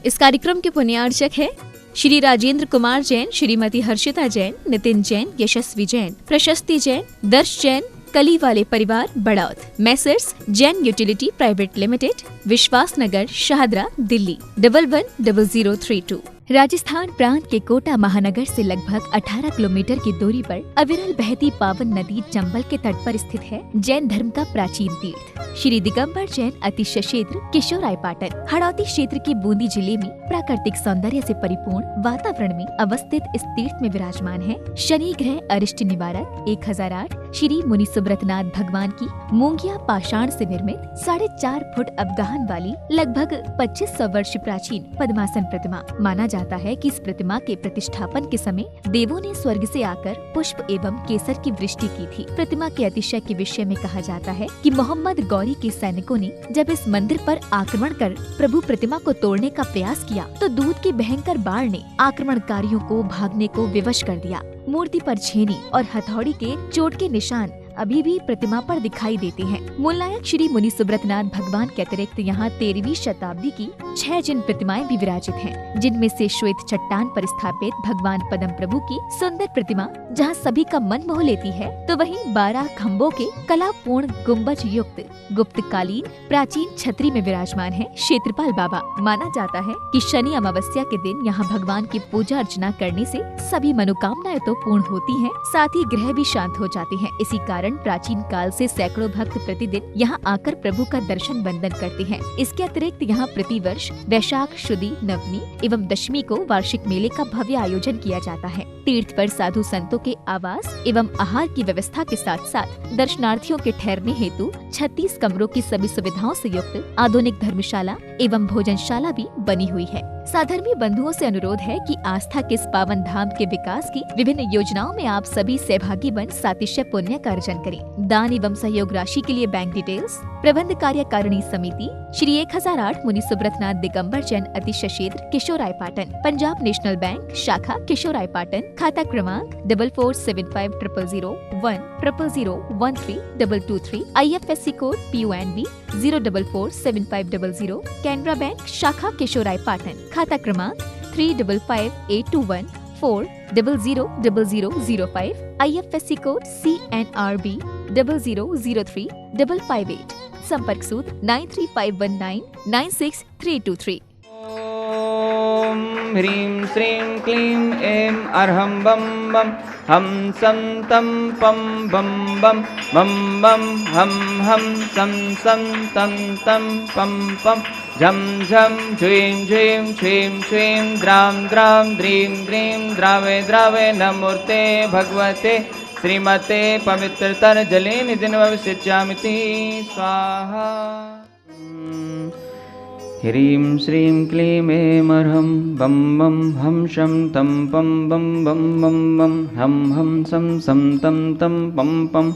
इस कार्यक्रम के पुण्यार्चक है श्री राजेंद्र कुमार जैन, श्रीमती हर्षिता जैन, नितिन जैन, यशस्वी जैन, प्रशस्ति जैन, दर्श जैन, कली वाले परिवार बड़ौद, Messrs Jain utility private limited, Vishwas Nagar, Shahdara, Delhi 110032। Rajasthan प्रांत के कोटा महानगर से लगभग 18 किलोमीटर की दूरी पर अविरल बहती पावन नदी चंबल के तट पर स्थित है जैन धर्म का प्राचीन तीर्थ श्री दिगंबर जैन अतिशय क्षेत्र किशोराय पाटन। हड़ौती क्षेत्र के बूंदी जिले में प्राकृतिक सौंदर्य से परिपूर्ण वातावरण में अवस्थित इस तीर्थ में विराजमान है शनि ग्रह अरिष्ट निवारक 1008 श्री मुनि सुब्रतनाथ भगवान की मूंगिया पाषाण से निर्मित 4.5 फुट अवगाहन वाली लगभग 2500 वर्ष प्राचीन पद्मासन प्रतिमा। माना जाता है कि इस प्रतिमा के प्रतिष्ठापन के समय देवों ने स्वर्ग से आकर पुष्प एवं केसर की वृष्टि की थी। प्रतिमा के अतिशय के विषय में कहा जाता है कि मोहम्मद गौरी के सैनिकों ने जब इस मंदिर पर आक्रमण कर प्रभु प्रतिमा को तोड़ने का प्रयास किया तो दूध की भयंकर बाढ़ ने आक्रमणकारियों को भागने को विवश कर दिया। मूर्ति पर छेनी और हथौड़ी के चोट के निशान अभी भी प्रतिमा पर दिखाई देते हैं। मूलनायक श्री मुनि सुब्रतनाथ भगवान के अतिरिक्त यहाँ 13वीं शताब्दी की 6 जिन प्रतिमाएं भी विराजित हैं, जिनमें से श्वेत चट्टान पर स्थापित भगवान पद्म प्रभु की सुंदर प्रतिमा जहाँ सभी का मन मोह लेती है, तो वहीं 12 खम्भों के कलापूर्ण गुम्बज युक्त गुप्तकालीन प्राचीन छतरी में विराजमान है क्षेत्रपाल बाबा। माना जाता है कि शनि अमावस्या के दिन यहाँ भगवान की पूजा अर्चना करने से सभी मनोकामनाएं तो पूर्ण होती हैं, साथ ही ग्रह भी शांत हो जाते हैं। इसी कारण प्राचीन काल से सैकड़ों भक्त प्रतिदिन यहाँ आकर प्रभु का दर्शन वंदन करते हैं। इसके अतिरिक्त यहाँ प्रतिवर्ष वैशाख शुदी नवमी एवं दशमी को वार्षिक मेले का भव्य आयोजन किया जाता है। तीर्थ पर साधु संतों के आवास एवं आहार की व्यवस्था के साथ साथ दर्शनार्थियों के ठहरने हेतु 36 कमरों की सभी सुविधाओं से युक्त आधुनिक धर्मशाला एवं भोजनशाला भी बनी हुई है। साधर्मी बंधुओं से अनुरोध है कि आस्था के इस पावन धाम के विकास की विभिन्न योजनाओं में आप सभी सहभागी बन सातिशय पुण्य का अर्जन करें। दान एवं सहयोग राशि के लिए बैंक डिटेल्स प्रबंध कार्यकारिणी समिति श्री 1008 मुनि सुब्रतनाथ दिगंबर जैन अतिशय क्षेत्र किशोराय पाटन, पंजाब नेशनल बैंक शाखा किशोराय पाटन, खाता क्रमांक 4475000100132223, IFSC code PUNB 0447500, Canara bank शाखा किशोराय पाटन, खाता क्रमांक 358214000005, IFSC कोड CNRB 0003558, संपर्क सूत्र 9351996323। ओम ह्रीं श्रीं क्लीं ऐं अर्हं बम बम हम सं तं पं बम बम बम बम हम सं सं तं तं पं पं झं झं झ्वीं झ्वीं छ्वीं छ्वीं द्रां द्रां द्रीं द्रीं द्रावे द्रावे नमोर्ते भगवते श्रीमते पवित्रतर जले निधिन्वविशिष्यामिति स्वाहा। ह्रीं श्रीं क्लीं ऐं अर्हं बम बम हम शं तं पं बम बम बम बम हम सं सं तं तं पं पं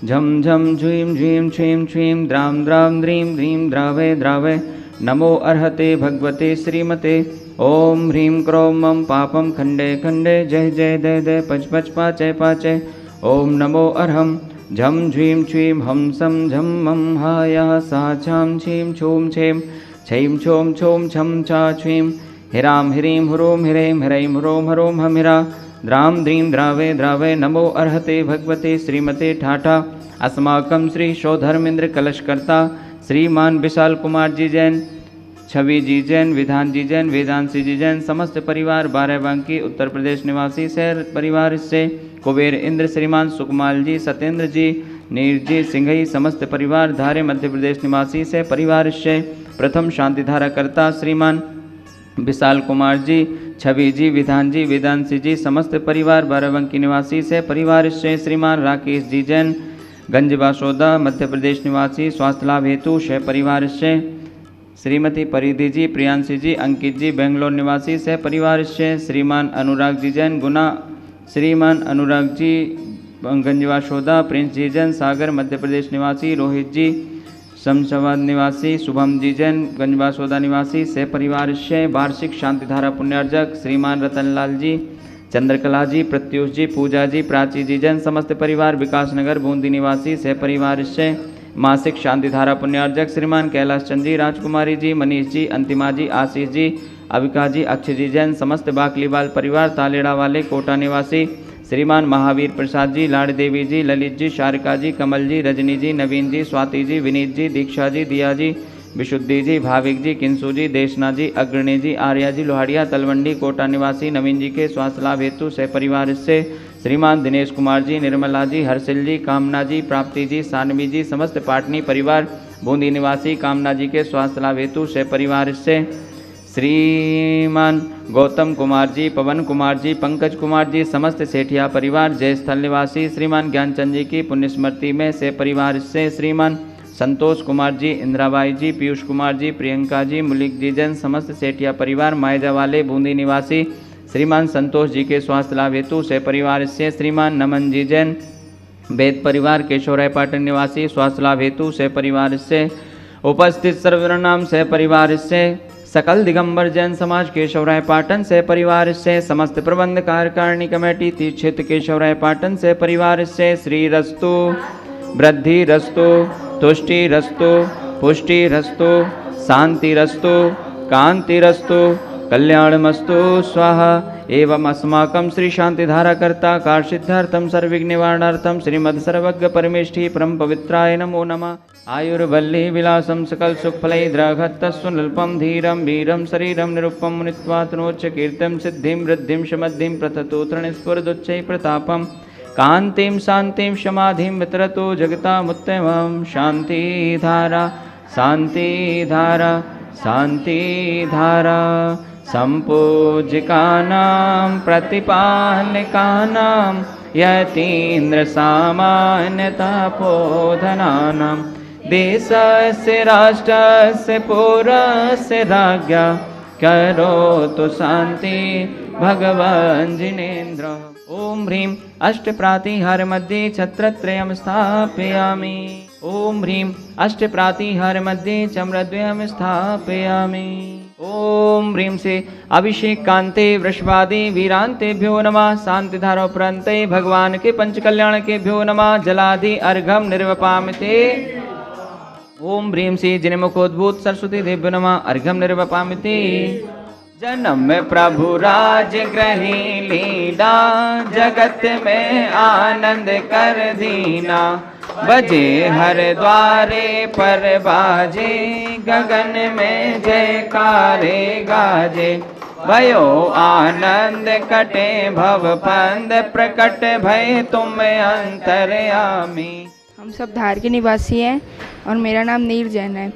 झं झं झ्वीं झ्वीं छ्वीं छ्वीं द्रां द्रां द्रीं द्रीं द्रावे द्रावे नमो अर्हते भगवते श्रीमते। ओम ह्रीं क्रों मं पापं खंडे खंडे जय जय दय दय पच पच पाचय पाचय। ओम नमो अर्हं झं झ्वीं छ्वीं हम सं झं मं हायः सा छां छीं छूं छें छैं छों छों छं छा छ्वीं हिरां ह्रीं ह्रूं ह्रैं ह्रैं ह्रों ह्रों हम हिरा द्रां द्रीं द्रावे द्रावे नमो अर्हते भगवते श्रीमते ठाठा। अस्माकं श्री शोधर्मेंद्र कलशकर्ता श्रीमान विशाल कुमार जी जैन, छवि जी जैन, विधान जी जैन, वेदांशी जी जैन, समस्त परिवार बाराबंकी उत्तर प्रदेश निवासी शहर परिवार से कुबेर इंद्र श्रीमान सुकुमाल जी, सत्येंद्र जी, नीर जी सिंघई, समस्त परिवार धारे मध्य प्रदेश निवासी से परिवार से प्रथम शांतिधारा करता श्रीमान विशाल कुमार जी, छवि जी, विधान जी, वेदांशी जी, समस्त परिवार बाराबंकी निवासी से परिवार से श्रीमान राकेश जी जैन, गंज बासोदा मध्य प्रदेश निवासी, स्वास्थ्य लाभ हेतु शह परिवार से श्रीमती परिधि जी, प्रियांशी जी, अंकित जी, बेंगलोर निवासी सह परिवार से श्रीमान अनुराग जी जैन, गुना श्रीमान अनुराग जी, गंजवासोदा, प्रिंस जी जैन, सागर मध्य प्रदेश निवासी, रोहित जी शमशाबाद निवासी, शुभम जी जैन, गंजवासोदा निवासी सह परिवार से वार्षिक शांतिधारा पुण्यार्जक श्रीमान रतनलाल जी, चंद्रकला जी, प्रत्युष जी, पूजा जी, प्राची जी जैन, समस्त परिवार विकासनगर बूंदी निवासी सह परिवार से मासिक शांतिधारा पुण्यार्जक श्रीमान कैलाश चंद जी, राजकुमारी जी, मनीष जी, अंतिमा जी, आशीष जी, अविका जी, अक्षय जी जैन, समस्त बाकलीवाल परिवार, तालेड़ा वाले, कोटा निवासी श्रीमान महावीर प्रसाद जी, लाड़ देवी जी, ललित जी, शारिका जी, कमल जी, रजनी जी, नवीन जी, स्वाति जी, विनीत जी, दीक्षा जी, दिया जी, विशुद्धि जी, भाविक जी, किंसू जी, देशना जी, अग्रणी जी, आर्या जी, लोहाड़िया, तलवंडी, कोटा निवासी नवीन जी के स्वास्थ्य लाभ हेतु सह परिवार से श्रीमान दिनेश कुमार जी, निर्मला जी, हर्षिल जी, कामना जी, प्राप्ति जी, सानवी जी, समस्त पाटनी परिवार बूंदी निवासी कामना जी के स्वास्थ्य लाभ हेतु सह परिवार से श्रीमान गौतम कुमार जी, पवन कुमार जी, पंकज कुमार जी, समस्त सेठिया परिवार जयस्थल निवासी श्रीमान ज्ञानचंद जी की पुण्य स्मृति में से परिवार से श्रीमान संतोष कुमार जी, इंदिराबाई जी, पीयूष कुमार जी, प्रियंका जी, मुलिक जी जैन, समस्त सेठिया परिवार मायजा वाले बूंदी निवासी श्रीमान संतोष जी के स्वास्थ्य लाभ हेतु से परिवार से श्रीमान नमन जी जैन, वेद परिवार केशवराय पाटन निवासी स्वास्थ्य लाभ हेतु से परिवार से उपस्थित सर्वनाम से परिवार से सकल दिगंबर जैन समाज केशवराय पाटन से परिवार से समस्त प्रबंध कार्यकारिणी कमेटी तीर्थ क्षेत्र केशवराय पाटन से परिवार से श्री रस्तु, वृद्धि रस्तु, तुष्टि रस्तु, पुष्टि रस्तु, शांति रस्तु, कांति रस्तु, कल्याणमस्तु स्वाहा। एवं अस्माकं श्री शांतिधारा कर्ता कार्सिद्धार्थम सर्वविघ्न निवारणार्थम श्रीमद् सर्वज्ञ परमेष्ठी परम पवित्राय नमो नमः। आयुर्वल्ली विलासम सकल सुखफलैर्द्राघत्तस्वल्पं धीरं वीरं शरीरं निरुपम मुनित्वातनोच्च कीर्तिं सिद्धिं वृद्धिं समद्धिं प्रथतो तृणस्फुरदुच्चै प्रतापं कान्तिं शान्तिं समाधिं वितरतो जगतामुत्तमं। शान्तिधारा शान्तिधारा शान्तिधारा संपूज्यकानां प्रतिपालकानां यतीन्द्रसामान्यतापोधनानां देशस्य राष्ट्रस्य पौरस्य राज्ञा करोतु शान्ति भगवान् जिनेन्द्र। ओम ह्रीं अष्टप्रातिहार मध्ये छत्रत्रयं स्थापयामि। ओम ह्रीं अष्टप्रातिहार मध्ये चम्रद्वयं स्थापयामि। ओम ह्रीं से अभिषेक कांते वृषभादि वीरांतेभ्यो नमः। शांतिधारा प्रांते भगवान के पंच कल्याण के भ्यो नमः। जलादि अर्घम निर्वपामिते। ओम ह्रीं से जिनमुखोद्भूत सरस्वती देव्यो नमः। अर्घम निर्वपामिते। जन्म में प्रभु राज ग्रही लीला, जगत में आनंद कर दीना। बजे हर द्वारे पर बाजे, गगन में जयकारे गाजे। भयो आनंद कटे भव पंद, प्रकट भय तुम अंतर्यामी। हम सब धार के निवासी हैं और मेरा नाम नीर जैन है।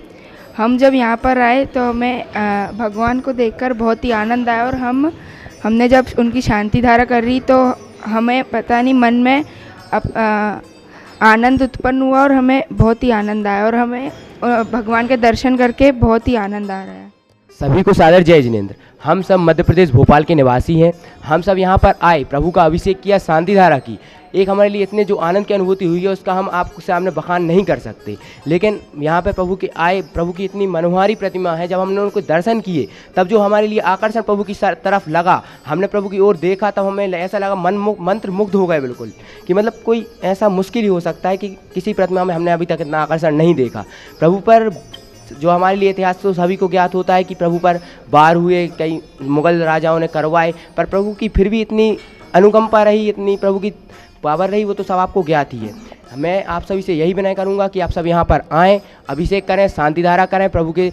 हम जब यहाँ पर आए तो हमें भगवान को देखकर बहुत ही आनंद आया और हमने जब उनकी शांति धारा कर रही तो हमें पता नहीं मन में आनंद उत्पन्न हुआ और हमें बहुत ही आनंद आया और हमें भगवान के दर्शन करके बहुत ही आनंद आ रहा है। सभी को सादर जय जिनेंद्र। हम सब मध्य प्रदेश भोपाल के निवासी हैं। हम सब यहाँ पर आए, प्रभु का अभिषेक किया, शांति धारा की। एक हमारे लिए इतने जो आनंद की अनुभूति हुई है उसका हम आपके सामने बखान नहीं कर सकते। लेकिन यहाँ पर प्रभु के आए, प्रभु की इतनी मनोहारी प्रतिमा है। जब हमने उनको दर्शन किए तब जो हमारे लिए आकर्षण प्रभु की तरफ लगा, हमने प्रभु की ओर देखा तब हमें ऐसा लगा मंत्र मुग्ध हो गए बिल्कुल, कि मतलब कोई ऐसा मुश्किल ही हो सकता है कि किसी प्रतिमा में हमने अभी तक इतना आकर्षण नहीं देखा। प्रभु पर जो हमारे लिए इतिहास तो सभी को ज्ञात होता है कि प्रभु पर वार हुए, कई मुगल राजाओं ने करवाए, पर प्रभु की फिर भी इतनी अनुकंपा रही, इतनी प्रभु की पावर रही, वो तो सब आपको ज्ञात ही है। मैं आप सभी से यही विनय करूंगा कि आप सब यहाँ पर आएँ, अभिषेक करें, शांति धारा करें, प्रभु के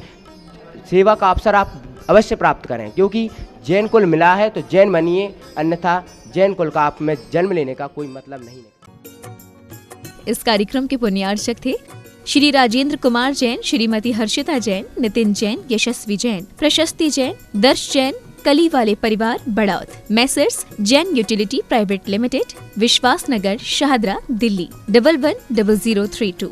सेवा का अवसर आप अवश्य प्राप्त करें, क्योंकि जैन कुल मिला है तो जैन बनिए, अन्यथा जैन कुल का आप में जन्म लेने का कोई मतलब नहीं है। इस कार्यक्रम के पुण्यार्चक थे श्री राजेंद्र कुमार जैन, श्रीमती हर्षिता जैन, नितिन जैन, यशस्वी जैन, प्रशस्ति जैन, दर्श जैन, कली वाले परिवार बड़ौद। Messrs Jain utility private limited, Vishwas Nagar, Shahdara, Delhi 110032।